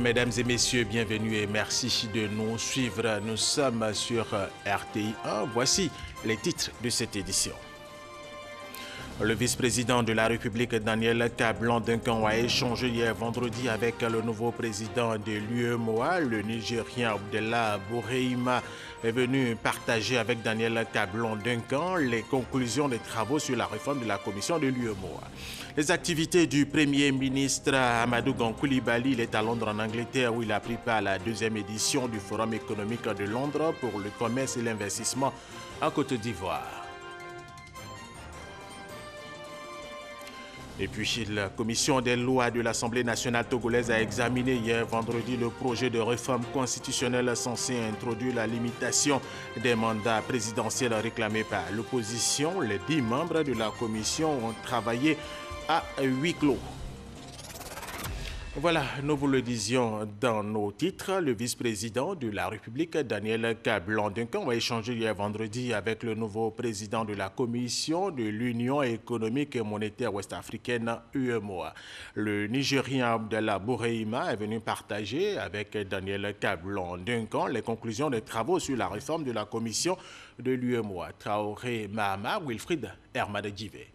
Mesdames et messieurs, bienvenue et merci de nous suivre. Nous sommes sur RTI 1. Voici les titres de cette édition. Le vice-président de la République, Daniel Kablan-Duncan, a échangé hier vendredi avec le nouveau président de l'UEMOA, le Nigérien Abdellah Boureima, est venu partager avec Daniel Kablan-Duncan les conclusions des travaux sur la réforme de la commission de l'UEMOA. Les activités du Premier ministre Amadou Gon Coulibaly, il est à Londres en Angleterre où il a pris part à la deuxième édition du Forum économique de Londres pour le commerce et l'investissement en Côte d'Ivoire. Et puis, la commission des lois de l'Assemblée nationale togolaise a examiné hier vendredi le projet de réforme constitutionnelle censé introduire la limitation des mandats présidentiels réclamés par l'opposition. Les 10 membres de la commission ont travaillé à huis clos. Voilà, nous vous le disions dans nos titres, le vice-président de la République, Daniel Kablan-Duncan, a échangé hier vendredi avec le nouveau président de la Commission de l'Union économique et monétaire ouest-africaine, UEMOA. Le Nigérien Abdellah Boureima est venu partager avec Daniel Kablan-Duncan les conclusions des travaux sur la réforme de la Commission de l'UEMOA. Traoré Mahama, Wilfried Hermadjivé.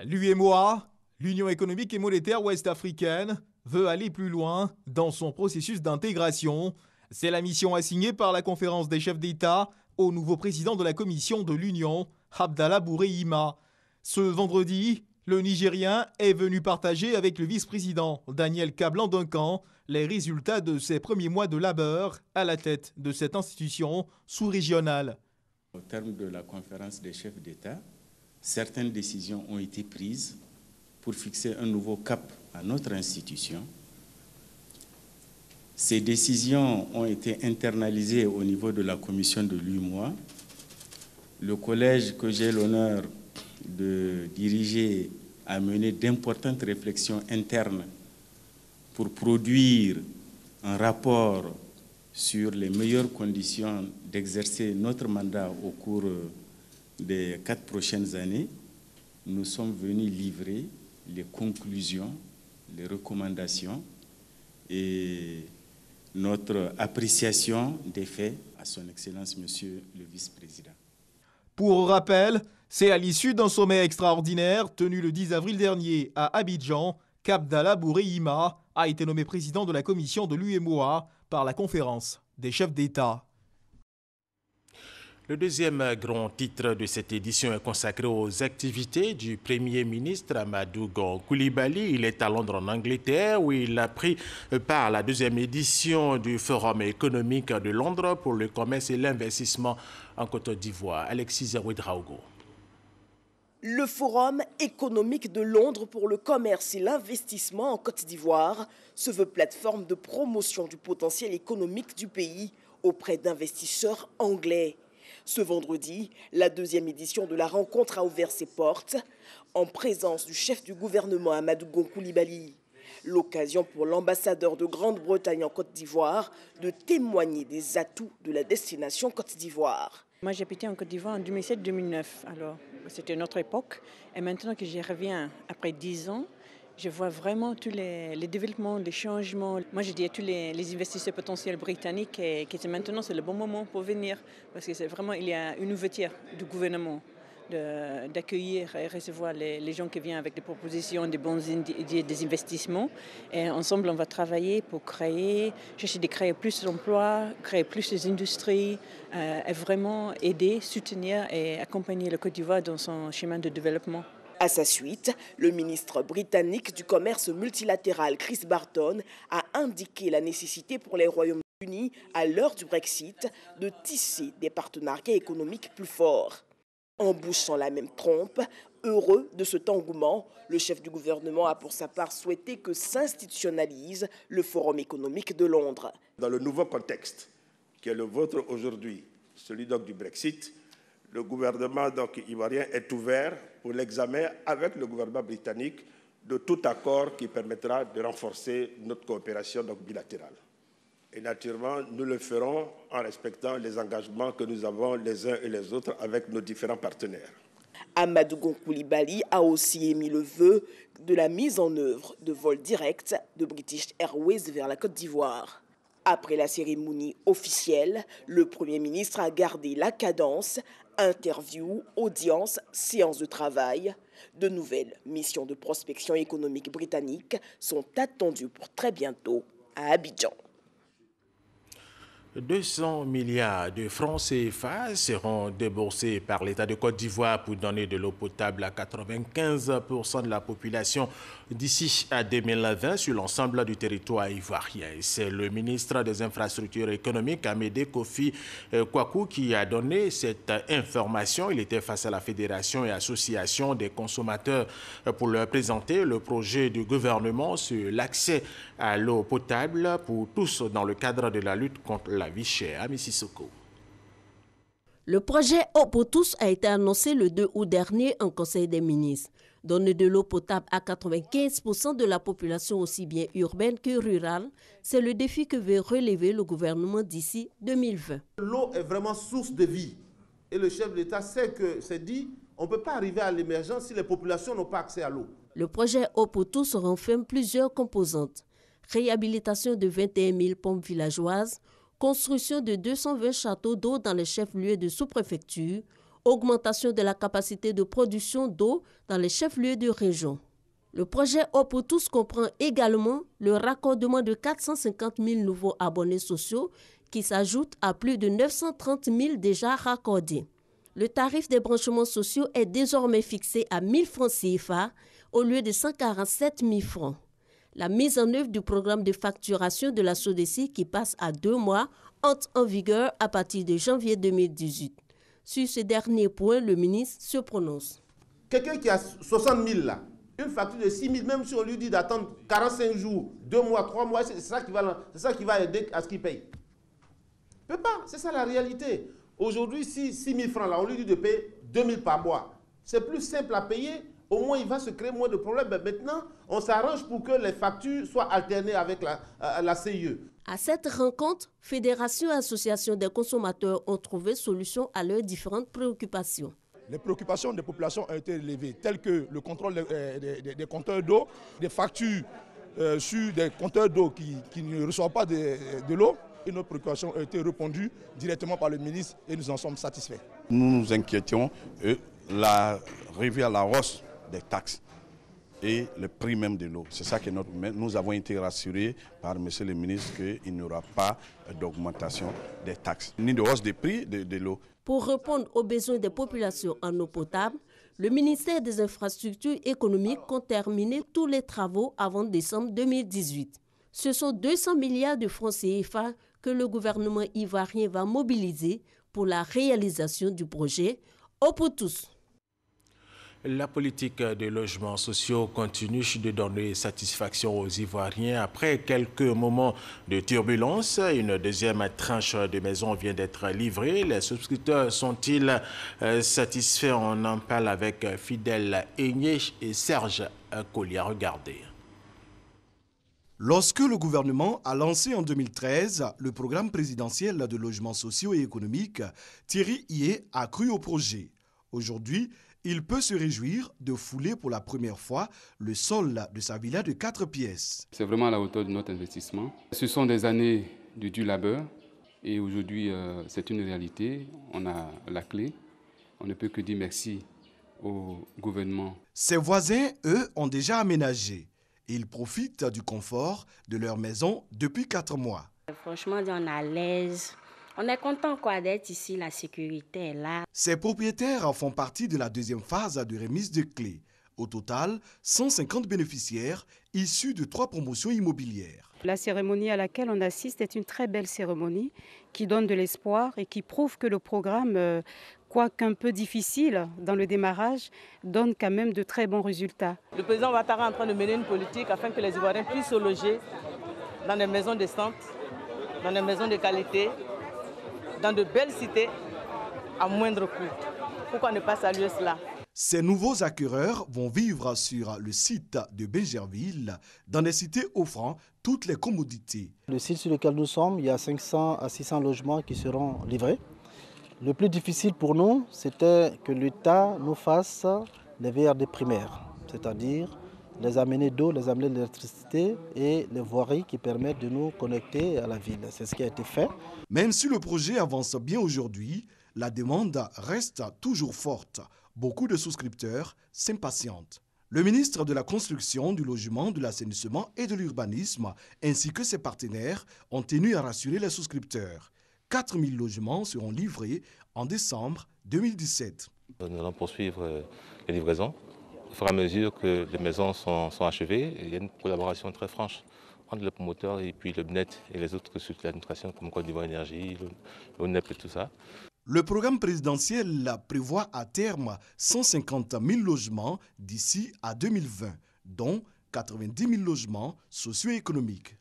L'UEMOA, l'Union économique et monétaire ouest-africaine, veut aller plus loin dans son processus d'intégration. C'est la mission assignée par la conférence des chefs d'État au nouveau président de la Commission de l'Union, Abdellah Boureima. Ce vendredi, le Nigérien est venu partager avec le vice-président Daniel Kablan-Duncan les résultats de ses premiers mois de labeur à la tête de cette institution sous-régionale. Au terme de la conférence des chefs d'État, certaines décisions ont été prises pour fixer un nouveau cap à notre institution. Ces décisions ont été internalisées au niveau de la commission de l'UEMOA. Le collège que j'ai l'honneur de diriger a mené d'importantes réflexions internes pour produire un rapport sur les meilleures conditions d'exercer notre mandat au cours des 4 prochaines années. Nous sommes venus livrer les conclusions, les recommandations et notre appréciation des faits à son Excellence, Monsieur le Vice-président. Pour rappel, c'est à l'issue d'un sommet extraordinaire tenu le 10 avril dernier à Abidjan qu'Abdellah Boureima a été nommé président de la commission de l'UEMOA par la conférence des chefs d'État. Le deuxième grand titre de cette édition est consacré aux activités du Premier ministre Amadou Gon Coulibaly. Il est à Londres en Angleterre où il a pris part à la deuxième édition du Forum économique de Londres pour le commerce et l'investissement en Côte d'Ivoire. Alexis Ouedraogo. Le Forum économique de Londres pour le commerce et l'investissement en Côte d'Ivoire se veut plateforme de promotion du potentiel économique du pays auprès d'investisseurs anglais. Ce vendredi, la deuxième édition de la rencontre a ouvert ses portes en présence du chef du gouvernement Amadou Gon Coulibaly. L'occasion pour l'ambassadeur de Grande-Bretagne en Côte d'Ivoire de témoigner des atouts de la destination Côte d'Ivoire. Moi, j'habitais en Côte d'Ivoire en 2007-2009. Alors, c'était notre époque. Et maintenant que j'y reviens après 10 ans, je vois vraiment tous les développements, les changements. Moi, je dis à tous les investisseurs potentiels britanniques que maintenant, c'est le bon moment pour venir. Parce que c'est vraiment, il y a une ouverture du gouvernement d'accueillir et recevoir les gens qui viennent avec des propositions, des bonnes idées, des investissements. Et ensemble, on va travailler pour chercher de créer plus d'emplois, créer plus d'industries, et vraiment aider, soutenir et accompagner le Côte d'Ivoire dans son chemin de développement. À sa suite, le ministre britannique du commerce multilatéral Chris Barton a indiqué la nécessité pour les Royaumes-Unis, à l'heure du Brexit, de tisser des partenariats économiques plus forts. En bouchant la même trompe, heureux de cet engouement, le chef du gouvernement a pour sa part souhaité que s'institutionnalise le Forum économique de Londres. Dans le nouveau contexte qui est le vôtre aujourd'hui, celui donc du Brexit, le gouvernement ivoirien est ouvert pour l'examen avec le gouvernement britannique de tout accord qui permettra de renforcer notre coopération bilatérale. Et naturellement, nous le ferons en respectant les engagements que nous avons les uns et les autres avec nos différents partenaires. Amadou Gon Coulibaly a aussi émis le vœu de la mise en œuvre de vols directs de British Airways vers la Côte d'Ivoire. Après la cérémonie officielle, le Premier ministre a gardé la cadence, interviews, audiences, séances de travail. De nouvelles missions de prospection économique britannique sont attendues pour très bientôt à Abidjan. 200 milliards de francs CFA seront déboursés par l'État de Côte d'Ivoire pour donner de l'eau potable à 95% de la population d'ici à 2020 sur l'ensemble du territoire ivoirien. C'est le ministre des Infrastructures économiques, Amédée Kofi Kwaku, qui a donné cette information. Il était face à la Fédération et Association des consommateurs pour leur présenter le projet du gouvernement sur l'accès à l'eau potable pour tous dans le cadre de la lutte contre la vie chère. Ami Sissoko. Le projet Eau pour tous a été annoncé le 2 août dernier en Conseil des ministres. Donner de l'eau potable à 95% de la population aussi bien urbaine que rurale, c'est le défi que veut relever le gouvernement d'ici 2020. L'eau est vraiment source de vie. Et le chef de l'État sait que c'est dit, on ne peut pas arriver à l'émergence si les populations n'ont pas accès à l'eau. Le projet Eau pour tous renferme plusieurs composantes. Réhabilitation de 21 000 pompes villageoises, construction de 220 châteaux d'eau dans les chefs-lieux de sous-préfecture, augmentation de la capacité de production d'eau dans les chefs-lieux de région. Le projet Eau pour tous comprend également le raccordement de 450 000 nouveaux abonnés sociaux qui s'ajoutent à plus de 930 000 déjà raccordés. Le tarif des branchements sociaux est désormais fixé à 1 000 francs CFA au lieu de 147 000 francs. La mise en œuvre du programme de facturation de la SODECI qui passe à 2 mois entre en vigueur à partir de janvier 2018. Sur ce dernier point, le ministre se prononce. Quelqu'un qui a 60 000 là, une facture de 6 000, même si on lui dit d'attendre 45 jours, 2 mois, 3 mois, c'est ça qui va aider à ce qu'il paye. Il ne peut pas, c'est ça la réalité. Aujourd'hui, si 6 000 francs là, on lui dit de payer 2 000 par mois, c'est plus simple à payer. Au moins, il va se créer moins de problèmes. Mais maintenant, on s'arrange pour que les factures soient alternées avec la CIE. À cette rencontre, Fédération et Association des consommateurs ont trouvé solution à leurs différentes préoccupations. Les préoccupations des populations ont été élevées, telles que le contrôle des compteurs d'eau, des factures sur des compteurs d'eau qui ne reçoivent pas de l'eau. Et nos préoccupations ont été répondues directement par le ministre et nous en sommes satisfaits. Nous nous inquiétions de la revue à la hausse des taxes et le prix même de l'eau. C'est ça que nous avons été rassurés par M. le ministre qu'il n'y aura pas d'augmentation des taxes, ni de hausse des prix de l'eau. Pour répondre aux besoins des populations en eau potable, le ministère des Infrastructures économiques compte terminer tous les travaux avant décembre 2018. Ce sont 200 milliards de francs CFA que le gouvernement ivoirien va mobiliser pour la réalisation du projet Eau pour tous. La politique de logements sociaux continue de donner satisfaction aux Ivoiriens. Après quelques moments de turbulence, une deuxième tranche de maisons vient d'être livrée. Les souscripteurs sont-ils satisfaits? On en parle avec Fidèle Aigné et Serge Collier. Regardez. Lorsque le gouvernement a lancé en 2013 le programme présidentiel de logements sociaux et économiques, Thierry Hié a cru au projet. Aujourd'hui, il peut se réjouir de fouler pour la première fois le sol de sa villa de 4 pièces. C'est vraiment à la hauteur de notre investissement. Ce sont des années de dur labeur et aujourd'hui c'est une réalité. On a la clé. On ne peut que dire merci au gouvernement. Ses voisins, eux, ont déjà aménagé. Ils profitent du confort de leur maison depuis 4 mois. Franchement, on est à l'aise. On est content d'être ici, la sécurité est là. Ces propriétaires font partie de la deuxième phase de remise de clés. Au total, 150 bénéficiaires issus de 3 promotions immobilières. La cérémonie à laquelle on assiste est une très belle cérémonie qui donne de l'espoir et qui prouve que le programme, quoiqu'un peu difficile dans le démarrage, donne quand même de très bons résultats. Le président Ouattara est en train de mener une politique afin que les Ivoiriens puissent se loger dans des maisons décentes, dans des maisons de qualité, dans de belles cités à moindre coût. Pourquoi ne pas saluer cela? Ces nouveaux acquéreurs vont vivre sur le site de Benjerville, dans des cités offrant toutes les commodités. Le site sur lequel nous sommes, il y a 500 à 600 logements qui seront livrés. Le plus difficile pour nous, c'était que l'État nous fasse les VRD primaires, c'est-à-dire les amener d'eau, les amener d'électricité et les voiries qui permettent de nous connecter à la ville. C'est ce qui a été fait. Même si le projet avance bien aujourd'hui, la demande reste toujours forte. Beaucoup de souscripteurs s'impatientent. Le ministre de la Construction, du Logement, de l'Assainissement et de l'Urbanisme, ainsi que ses partenaires, ont tenu à rassurer les souscripteurs. 4000 logements seront livrés en décembre 2017. Nous allons poursuivre les livraisons. Au fur et à mesure que les maisons sont achevées, il y a une collaboration très franche entre le promoteur et puis le BNET et les autres structures d'administration comme Côte d'Ivoire Énergie, l'ONEP et tout ça. Le programme présidentiel prévoit à terme 150 000 logements d'ici à 2020, dont 90 000 logements socio-économiques.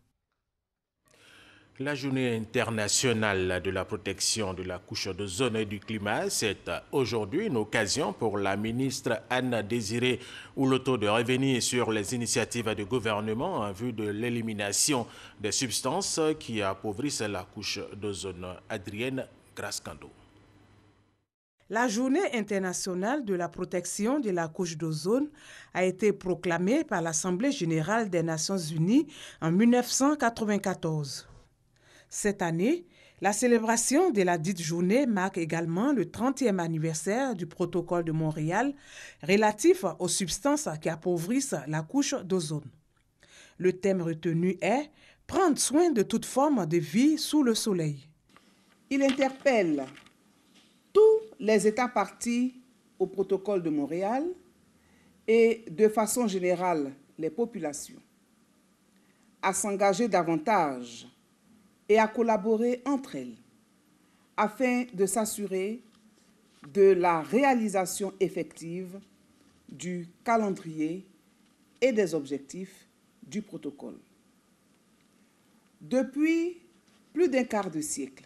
La journée internationale de la protection de la couche d'ozone et du climat, c'est aujourd'hui une occasion pour la ministre Anne-Désiré Ouloto de revenir sur les initiatives du gouvernement en vue de l'élimination des substances qui appauvrissent la couche d'ozone. Adrienne Grascando. La journée internationale de la protection de la couche d'ozone a été proclamée par l'Assemblée générale des Nations unies en 1994. Cette année, la célébration de la dite journée marque également le 30e anniversaire du protocole de Montréal relatif aux substances qui appauvrissent la couche d'ozone. Le thème retenu est « Prendre soin de toute forme de vie sous le soleil ». Il interpelle tous les États partis au protocole de Montréal et, de façon générale, les populations, à s'engager davantage et à collaborer entre elles afin de s'assurer de la réalisation effective du calendrier et des objectifs du protocole. Depuis plus d'un quart de siècle,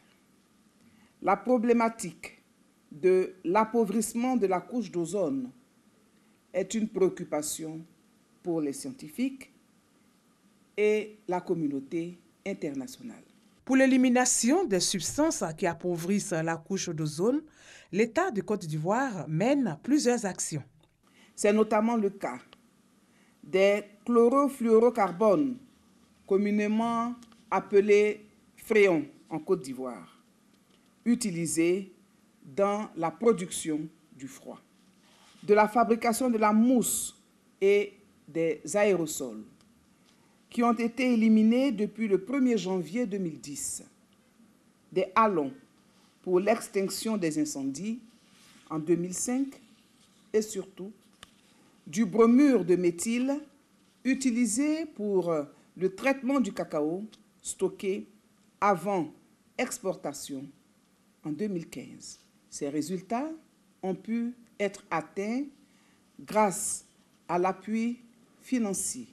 la problématique de l'appauvrissement de la couche d'ozone est une préoccupation pour les scientifiques et la communauté internationale. Pour l'élimination des substances qui appauvrissent la couche d'ozone, l'État de Côte d'Ivoire mène plusieurs actions. C'est notamment le cas des chlorofluorocarbones, communément appelés fréons en Côte d'Ivoire, utilisés dans la production du froid, de la fabrication de la mousse et des aérosols, qui ont été éliminés depuis le 1er janvier 2010, des halons pour l'extinction des incendies en 2005 et surtout du bromure de méthyle utilisé pour le traitement du cacao stocké avant exportation en 2015. Ces résultats ont pu être atteints grâce à l'appui financier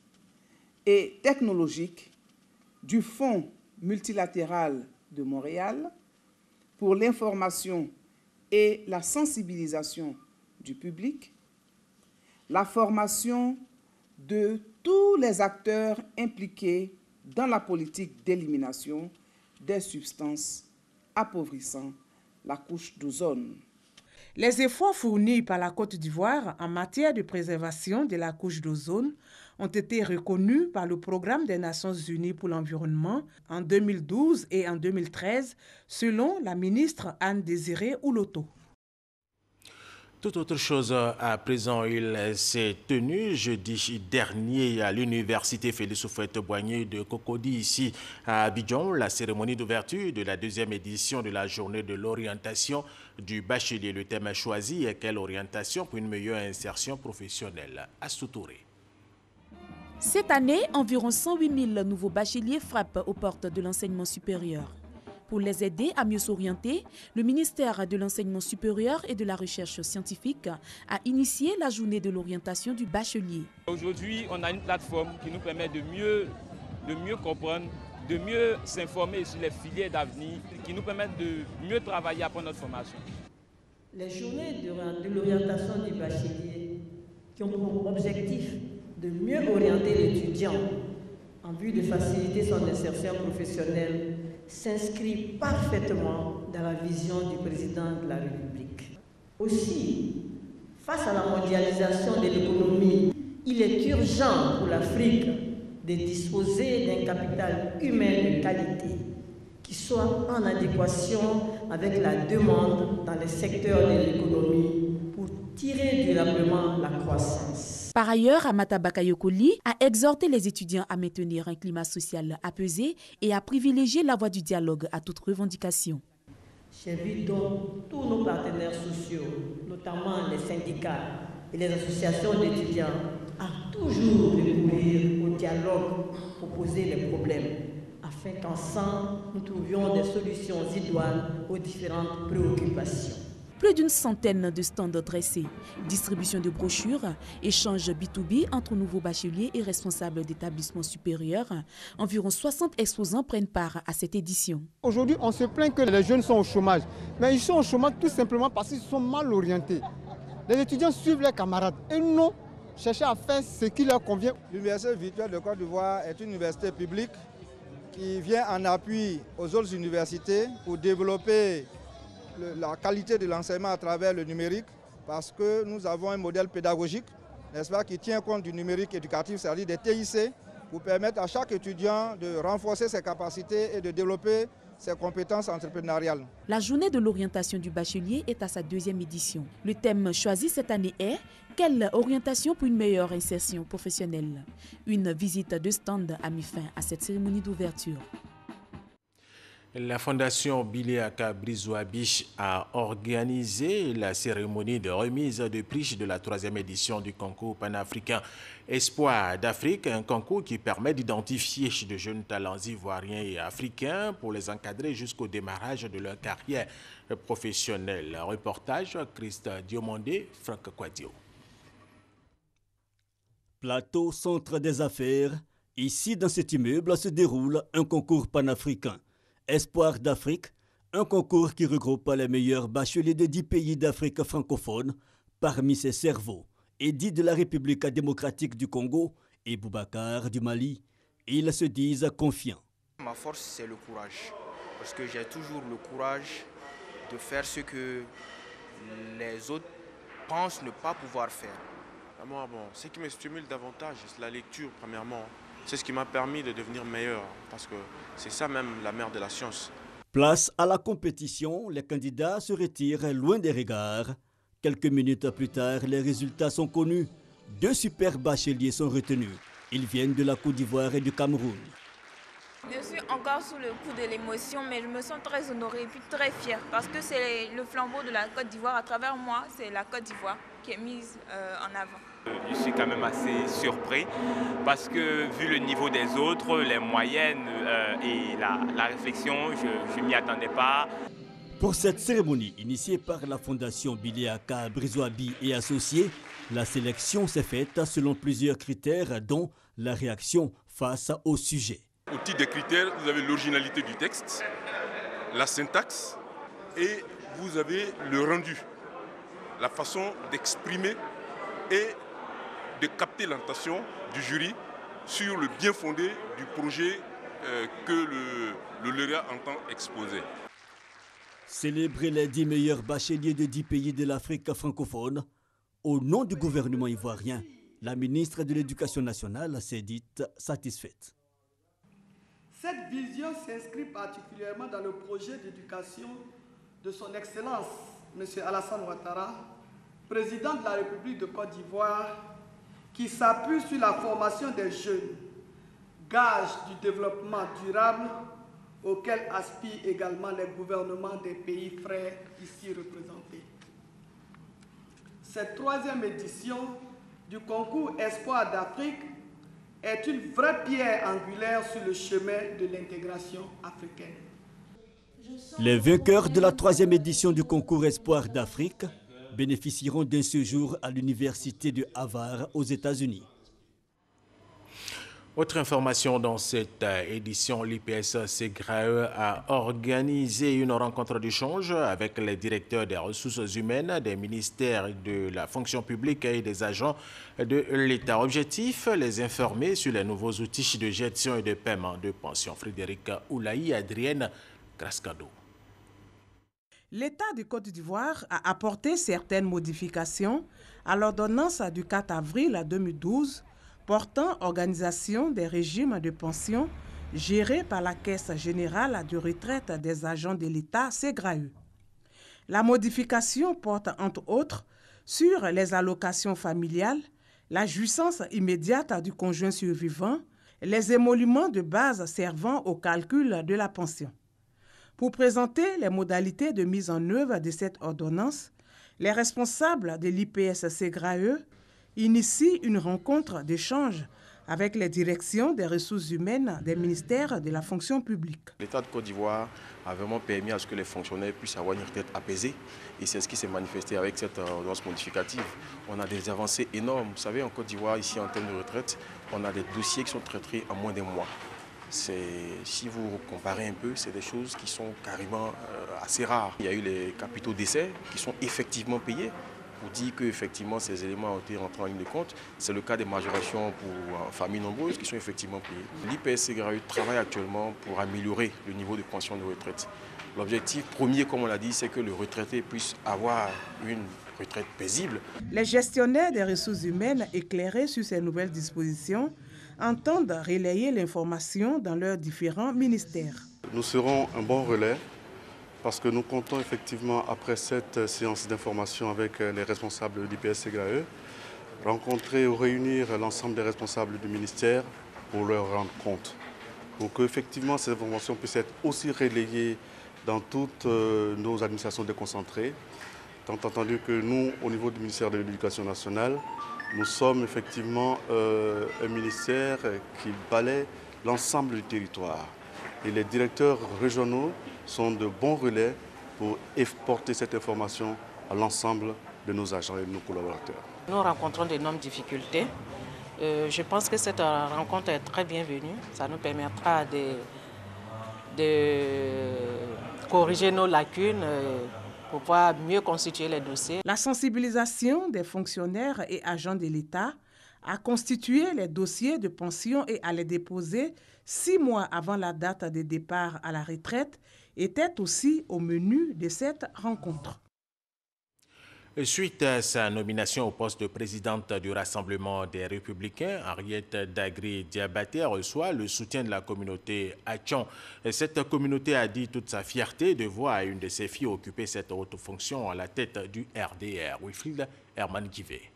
et technologique du Fonds multilatéral de Montréal pour l'information et la sensibilisation du public, la formation de tous les acteurs impliqués dans la politique d'élimination des substances appauvrissant la couche d'ozone. Les efforts fournis par la Côte d'Ivoire en matière de préservation de la couche d'ozone ont été reconnus par le Programme des Nations Unies pour l'environnement en 2012 et en 2013, selon la ministre Anne-Désiré Ouloto. Toute autre chose à présent, il s'est tenu jeudi dernier à l'université Félix Houphouët-Boigny de Cocody, ici à Abidjan, la cérémonie d'ouverture de la deuxième édition de la journée de l'orientation du bachelier. Le thème choisi est quelle orientation pour une meilleure insertion professionnelle. Astou Touré. Cette année, environ 108 000 nouveaux bacheliers frappent aux portes de l'enseignement supérieur. Pour les aider à mieux s'orienter, le ministère de l'Enseignement supérieur et de la Recherche scientifique a initié la journée de l'orientation du bachelier. Aujourd'hui, on a une plateforme qui nous permet de mieux comprendre, de mieux s'informer sur les filières d'avenir, qui nous permettent de mieux travailler après notre formation. Les journées de l'orientation du bachelier qui ont pour objectif de mieux orienter l'étudiant en vue de faciliter son insertion professionnelle s'inscrit parfaitement dans la vision du président de la République. Aussi, face à la mondialisation de l'économie, il est urgent pour l'Afrique de disposer d'un capital humain de qualité qui soit en adéquation avec la demande dans les secteurs de l'économie pour tirer durablement la croissance. Par ailleurs, Amata Bakayokoli a exhorté les étudiants à maintenir un climat social apaisé et à privilégier la voie du dialogue à toute revendication. J'invite donc tous nos partenaires sociaux, notamment les syndicats et les associations d'étudiants, à toujours recourir au dialogue pour poser les problèmes, afin qu'ensemble nous trouvions des solutions idoines aux différentes préoccupations. Plus d'une centaine de stands dressés, distribution de brochures, échanges B2B entre nouveaux bacheliers et responsables d'établissements supérieurs. Environ 60 exposants prennent part à cette édition. Aujourd'hui, on se plaint que les jeunes sont au chômage. Mais ils sont au chômage tout simplement parce qu'ils sont mal orientés. Les étudiants suivent leurs camarades et non chercher à faire ce qui leur convient. L'Université virtuelle de Côte d'Ivoire est une université publique qui vient en appui aux autres universités pour développer la qualité de l'enseignement à travers le numérique, parce que nous avons un modèle pédagogique, n'est-ce pas, qui tient compte du numérique éducatif, c'est-à-dire des TIC, pour permettre à chaque étudiant de renforcer ses capacités et de développer ses compétences entrepreneuriales. La journée de l'orientation du bachelier est à sa 2e édition. Le thème choisi cette année est « Quelle orientation pour une meilleure insertion professionnelle ?» Une visite de stand a mis fin à cette cérémonie d'ouverture. La Fondation Biliaka Brizouabiche a organisé la cérémonie de remise de prix de la 3e édition du concours panafricain Espoir d'Afrique, un concours qui permet d'identifier de jeunes talents ivoiriens et africains pour les encadrer jusqu'au démarrage de leur carrière professionnelle. Reportage Christa Diomondé, Franck Quadio. Plateau Centre des Affaires, ici dans cet immeuble se déroule un concours panafricain. Espoir d'Afrique, un concours qui regroupe les meilleurs bacheliers de 10 pays d'Afrique francophone. Parmi ces cerveaux, Eddy de la République démocratique du Congo et Boubacar du Mali, ils se disent confiants. Ma force, c'est le courage, parce que j'ai toujours le courage de faire ce que les autres pensent ne pas pouvoir faire. Moi, ce qui me stimule davantage, c'est la lecture, premièrement. C'est ce qui m'a permis de devenir meilleur, parce que c'est ça même la mère de la science. Place à la compétition, les candidats se retirent loin des regards. Quelques minutes plus tard, les résultats sont connus. 2 super bacheliers sont retenus. Ils viennent de la Côte d'Ivoire et du Cameroun. Je suis encore sous le coup de l'émotion, mais je me sens très honorée et puis très fière, parce que c'est le flambeau de la Côte d'Ivoire. À travers moi, c'est la Côte d'Ivoire qui est mise en avant. Je suis quand même assez surpris parce que vu le niveau des autres, les moyennes et la réflexion, je ne m'y attendais pas. Pour cette cérémonie initiée par la Fondation Biliaka Brizouabi et associés, la sélection s'est faite selon plusieurs critères dont la réaction face au sujet. Au titre des critères, vous avez l'originalité du texte, la syntaxe et vous avez le rendu, la façon d'exprimer et de capter l'attention du jury sur le bien fondé du projet que le lauréat entend exposer. Célébrer les 10 meilleurs bacheliers de 10 pays de l'Afrique francophone, au nom du gouvernement ivoirien, la ministre de l'Éducation nationale s'est dite satisfaite. Cette vision s'inscrit particulièrement dans le projet d'éducation de son Excellence, M. Alassane Ouattara, président de la République de Côte d'Ivoire, qui s'appuie sur la formation des jeunes, gage du développement durable auquel aspirent également les gouvernements des pays frères ici représentés. Cette 3e édition du concours Espoir d'Afrique est une vraie pierre angulaire sur le chemin de l'intégration africaine. Les vainqueurs de la 3e édition du concours Espoir d'Afrique bénéficieront d'un séjour à l'université de Harvard aux États-Unis. Autre information dans cette édition, l'IPS SEGRAE a organisé une rencontre d'échange avec les directeurs des ressources humaines, des ministères de la fonction publique et des agents de l'État. Objectif, les informer sur les nouveaux outils de gestion et de paiement de pension. Frédéric Oulaï, Adrienne Grascado. L'État du Côte d'Ivoire a apporté certaines modifications à l'ordonnance du 4 avril 2012 portant organisation des régimes de pension gérés par la Caisse générale de retraite des agents de l'État, CGRAE. La modification porte entre autres sur les allocations familiales, la jouissance immédiate du conjoint survivant, les émoluments de base servant au calcul de la pension. Pour présenter les modalités de mise en œuvre de cette ordonnance, les responsables de l'IPS CGRAE initient une rencontre d'échange avec les directions des ressources humaines des ministères de la fonction publique. L'État de Côte d'Ivoire a vraiment permis à ce que les fonctionnaires puissent avoir une retraite apaisée et c'est ce qui s'est manifesté avec cette ordonnance modificative. On a des avancées énormes. Vous savez, en Côte d'Ivoire, ici en termes de retraite, on a des dossiers qui sont traités en moins d'un mois. Si vous comparez un peu, c'est des choses qui sont carrément assez rares. Il y a eu les capitaux d'essai qui sont effectivement payés pour dire qu'effectivement ces éléments ont été rentrés en ligne de compte. C'est le cas des majorations pour familles nombreuses qui sont effectivement payées. L'IPS CGRAE travaille actuellement pour améliorer le niveau de pension de retraite. L'objectif premier, comme on l'a dit, c'est que le retraité puisse avoir une retraite paisible. Les gestionnaires des ressources humaines éclairés sur ces nouvelles dispositions entendent relayer l'information dans leurs différents ministères. Nous serons un bon relais parce que nous comptons effectivement, après cette séance d'information avec les responsables de l'IPS CGRAE, rencontrer ou réunir l'ensemble des responsables du ministère pour leur rendre compte. Pour qu'effectivement ces informations puissent être aussi relayées dans toutes nos administrations déconcentrées, tant entendu que nous, au niveau du ministère de l'Éducation nationale, nous sommes effectivement un ministère qui balaie l'ensemble du territoire. Et les directeurs régionaux sont de bons relais pour porter cette information à l'ensemble de nos agents et de nos collaborateurs. Nous rencontrons d'énormes difficultés. Je pense que cette rencontre est très bienvenue. Ça nous permettra de corriger nos lacunes, pour pouvoir mieux constituer les dossiers. La sensibilisation des fonctionnaires et agents de l'État à constituer les dossiers de pension et à les déposer 6 mois avant la date de départ à la retraite était aussi au menu de cette rencontre. Suite à sa nomination au poste de présidente du Rassemblement des Républicains, Henriette Dagri Diabaté reçoit le soutien de la communauté Atchon. Cette communauté a dit toute sa fierté de voir une de ses filles occuper cette haute fonction à la tête du RDR. Wilfried Herman Givé.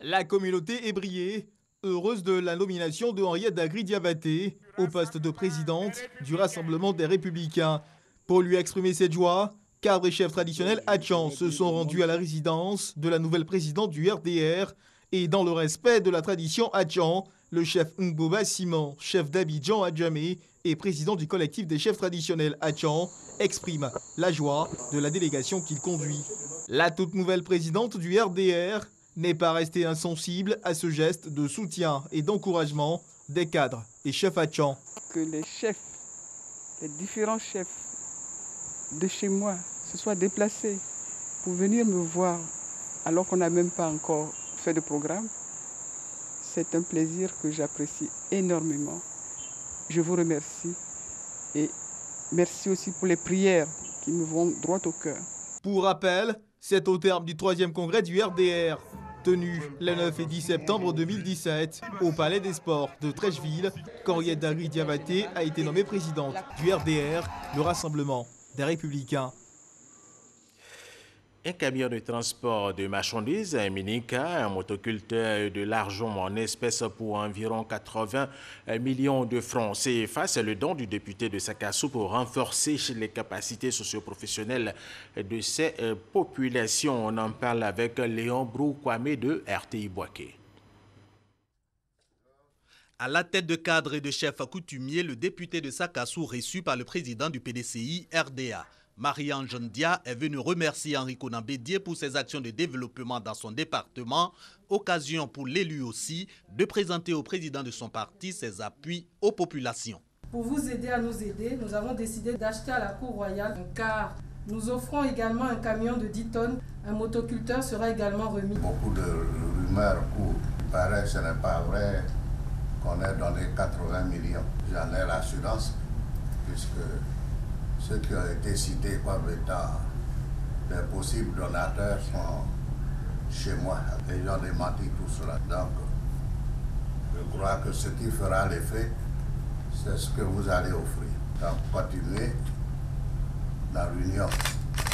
La communauté est brillée, heureuse de la nomination de Henriette Dagri Diabaté au poste de présidente du Rassemblement des Républicains. Pour lui exprimer cette joie, cadres et chefs traditionnels Atchon se sont rendus à la résidence de la nouvelle présidente du RDR et dans le respect de la tradition Atchon, le chef Ngboba Simon, chef d'Abidjan Adjamé et président du collectif des chefs traditionnels Atchon, exprime la joie de la délégation qu'il conduit. La toute nouvelle présidente du RDR n'est pas restée insensible à ce geste de soutien et d'encouragement des cadres et chefs Atchon. Que les chefs, les différents chefs de chez moi se soient déplacés pour venir me voir alors qu'on n'a même pas encore fait de programme, c'est un plaisir que j'apprécie énormément. Je vous remercie et merci aussi pour les prières qui me vont droit au cœur. Pour rappel, c'est au terme du 3e congrès du RDR, tenu les 9 et 10 septembre 2017 au Palais des Sports de Trècheville, qu'Henriette Dagri Diabaté a été nommée présidente du RDR, le Rassemblement des Républicains. Un camion de transport de marchandises, un mini-car, un motoculteur de l'argent en espèces pour environ 80 millions de francs CFA. C'est le don du député de Sakassou pour renforcer les capacités socio-professionnelles de ces populations. On en parle avec Léon Brou-Kwame de RTI Boaké. À la tête de cadres et de chefs coutumiers, le député de Sakassou reçu par le président du PDCI RDA. Marie-Anne Jondia est venue remercier Henri Konan Bédié pour ses actions de développement dans son département, occasion pour l'élu aussi de présenter au président de son parti ses appuis aux populations. Pour vous aider à nous aider, nous avons décidé d'acheter à la Cour royale un car. Nous offrons également un camion de 10 tonnes. Un motoculteur sera également remis. Beaucoup de rumeurs courent. Il paraît que ce n'est pas vrai qu'on ait donné 80 millions. J'en ai l'assurance puisque ceux qui ont été cités comme étant les possibles donateurs sont chez moi. Et ils ont démenti tout cela. Donc, je crois que ce qui fera l'effet, c'est ce que vous allez offrir. Donc, continuez dans l'union,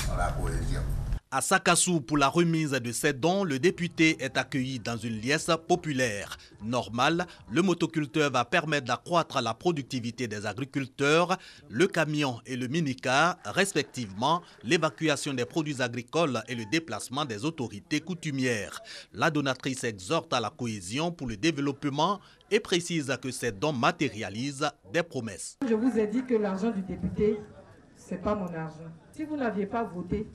dans la cohésion. À Sakassou, pour la remise de ces dons, le député est accueilli dans une liesse populaire. Normal, le motoculteur va permettre d'accroître la productivité des agriculteurs, le camion et le minicar, respectivement, l'évacuation des produits agricoles et le déplacement des autorités coutumières. La donatrice exhorte à la cohésion pour le développement et précise que ces dons matérialisent des promesses. Je vous ai dit que l'argent du député, ce n'est pas mon argent. Si vous n'aviez pas voté,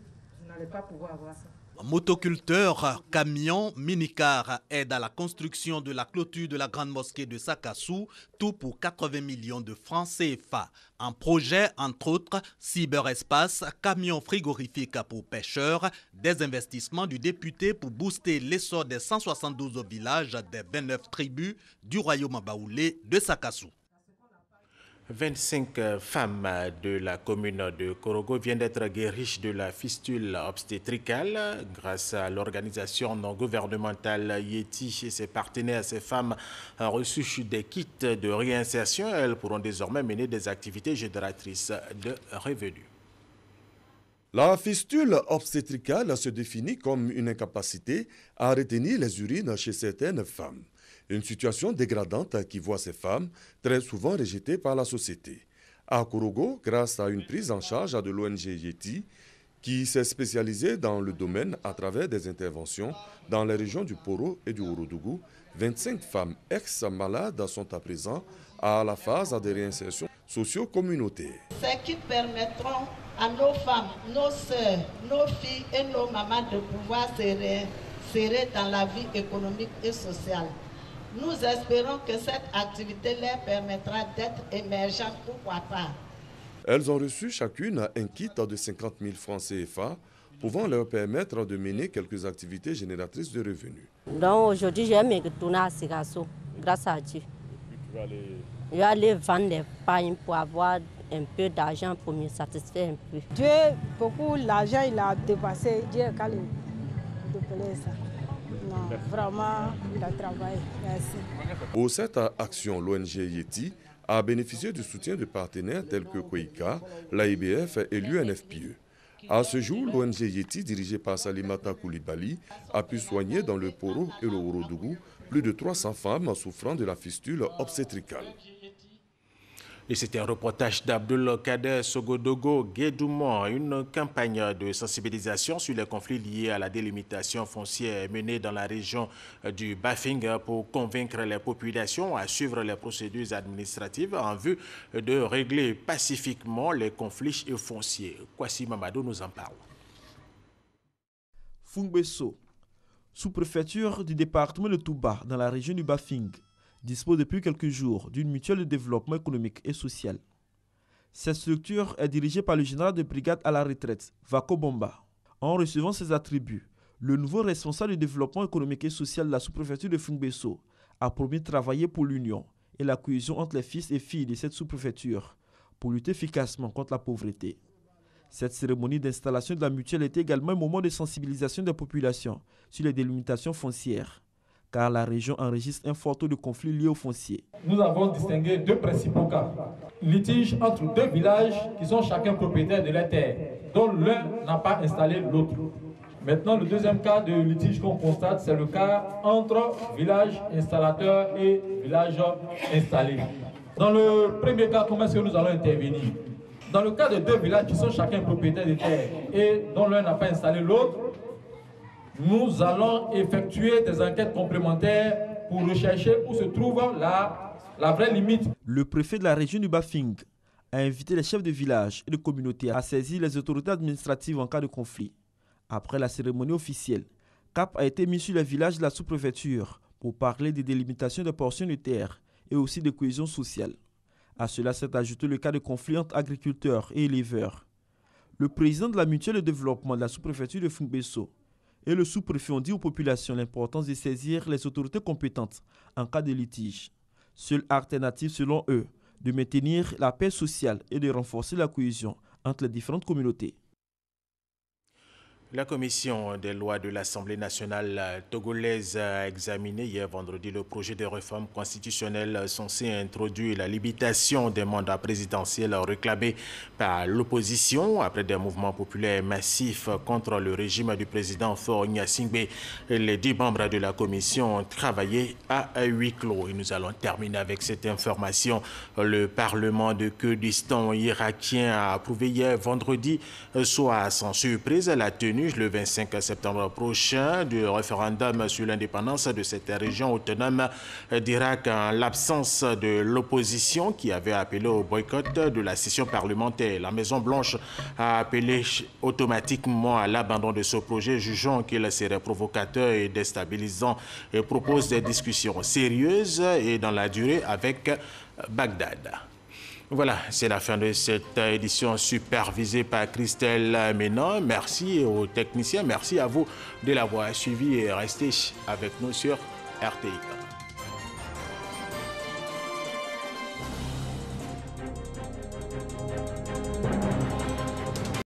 vous n'allez pas pouvoir avoir ça. Motoculteurs, camions, minicar aident à la construction de la clôture de la grande mosquée de Sakassou, tout pour 80 millions de francs CFA. Un projet, entre autres, cyberespace, camions frigorifiques pour pêcheurs, des investissements du député pour booster l'essor des 172 villages des 29 tribus du royaume baoulé de Sakassou. 25 femmes de la commune de Korogo viennent d'être guéries de la fistule obstétricale grâce à l'organisation non gouvernementale Yeti et ses partenaires. Ces femmes ont reçu des kits de réinsertion. Elles pourront désormais mener des activités génératrices de revenus. La fistule obstétricale se définit comme une incapacité à retenir les urines chez certaines femmes. Une situation dégradante qui voit ces femmes très souvent rejetées par la société. À Korogo, grâce à une prise en charge de l'ONG Yeti, qui s'est spécialisée dans le domaine à travers des interventions dans les régions du Poro et du Ourodougou, 25 femmes ex-malades sont à présent à la phase de réinsertion socio-communautaire. C'est qui permettront à nos femmes, nos sœurs, nos filles et nos mamans de pouvoir se réinsérer dans la vie économique et sociale. Nous espérons que cette activité leur permettra d'être émergentes, pourquoi pas. Elles ont reçu chacune un kit de 50 000 francs CFA, pouvant leur permettre de mener quelques activités génératrices de revenus. Donc aujourd'hui, je vais me retourner à Sikasso, grâce à Dieu. Je vais aller vendre des pailles pour avoir un peu d'argent pour me satisfaire un peu. Dieu, beaucoup l'argent, il a dépassé. Dieu, quand il a ça. Non, vraiment, il a travaillé. Merci. Pour cette action, l'ONG Yeti a bénéficié du soutien de partenaires tels que Koika, l'AIBF et l'UNFPE. À ce jour, l'ONG Yeti, dirigée par Salimata Koulibaly, a pu soigner dans le Poro et le Ourodougou plus de 300 femmes souffrant de la fistule obstétricale. Et c'était un reportage d'Abdul Kader Sogodogo Guédoumont, une campagne de sensibilisation sur les conflits liés à la délimitation foncière menée dans la région du Bafing pour convaincre les populations à suivre les procédures administratives en vue de régler pacifiquement les conflits fonciers. Kwasi Mamadou nous en parle. Fungbeso, sous-préfecture du département de Touba dans la région du Bafing, dispose depuis quelques jours d'une mutuelle de développement économique et social. Cette structure est dirigée par le général de brigade à la retraite, Vako Bomba. En recevant ses attributs, le nouveau responsable du développement économique et social de la sous-préfecture de Fungbeso a promis de travailler pour l'union et la cohésion entre les fils et filles de cette sous-préfecture pour lutter efficacement contre la pauvreté. Cette cérémonie d'installation de la mutuelle était également un moment de sensibilisation des populations sur les délimitations foncières, car la région enregistre un fort taux de conflits liés au foncier. Nous avons distingué deux principaux cas. Litige entre deux villages qui sont chacun propriétaires de leurs terres, dont l'un n'a pas installé l'autre. Maintenant, le deuxième cas de litige qu'on constate, c'est le cas entre village installateur et village installé. Dans le premier cas, comment est-ce que nous allons intervenir? Dans le cas de deux villages qui sont chacun propriétaires de terres et dont l'un n'a pas installé l'autre, nous allons effectuer des enquêtes complémentaires pour rechercher où se trouve la vraie limite. Le préfet de la région du Bafing a invité les chefs de village et de communauté à saisir les autorités administratives en cas de conflit. Après la cérémonie officielle, cap a été mis sur les villages de la sous-préfecture pour parler des délimitations de portions de terre et aussi de cohésion sociale. À cela s'est ajouté le cas de conflit entre agriculteurs et éleveurs. Le président de la mutuelle de développement de la sous-préfecture de Fungbeso et le sous-préfet ont dit aux populations l'importance de saisir les autorités compétentes en cas de litige. Seule alternative selon eux, de maintenir la paix sociale et de renforcer la cohésion entre les différentes communautés. La commission des lois de l'Assemblée nationale togolaise a examiné hier vendredi le projet de réforme constitutionnelle censé introduire la limitation des mandats présidentiels réclamés par l'opposition après des mouvements populaires massifs contre le régime du président Faure Gnassingbé. Les 10 membres de la commission ont travaillé à huis clos. Et nous allons terminer avec cette information. Le Parlement de Kurdistan irakien a approuvé hier vendredi, soit sans surprise, la tenue le 25 septembre prochain du référendum sur l'indépendance de cette région autonome d'Irak en l'absence de l'opposition qui avait appelé au boycott de la session parlementaire. La Maison-Blanche a appelé automatiquement à l'abandon de ce projet, jugeant qu'il serait provocateur et déstabilisant et propose des discussions sérieuses et dans la durée avec Bagdad. Voilà, c'est la fin de cette édition supervisée par Christelle Ménon. Merci aux techniciens, merci à vous de l'avoir suivi et restez avec nous sur RTI.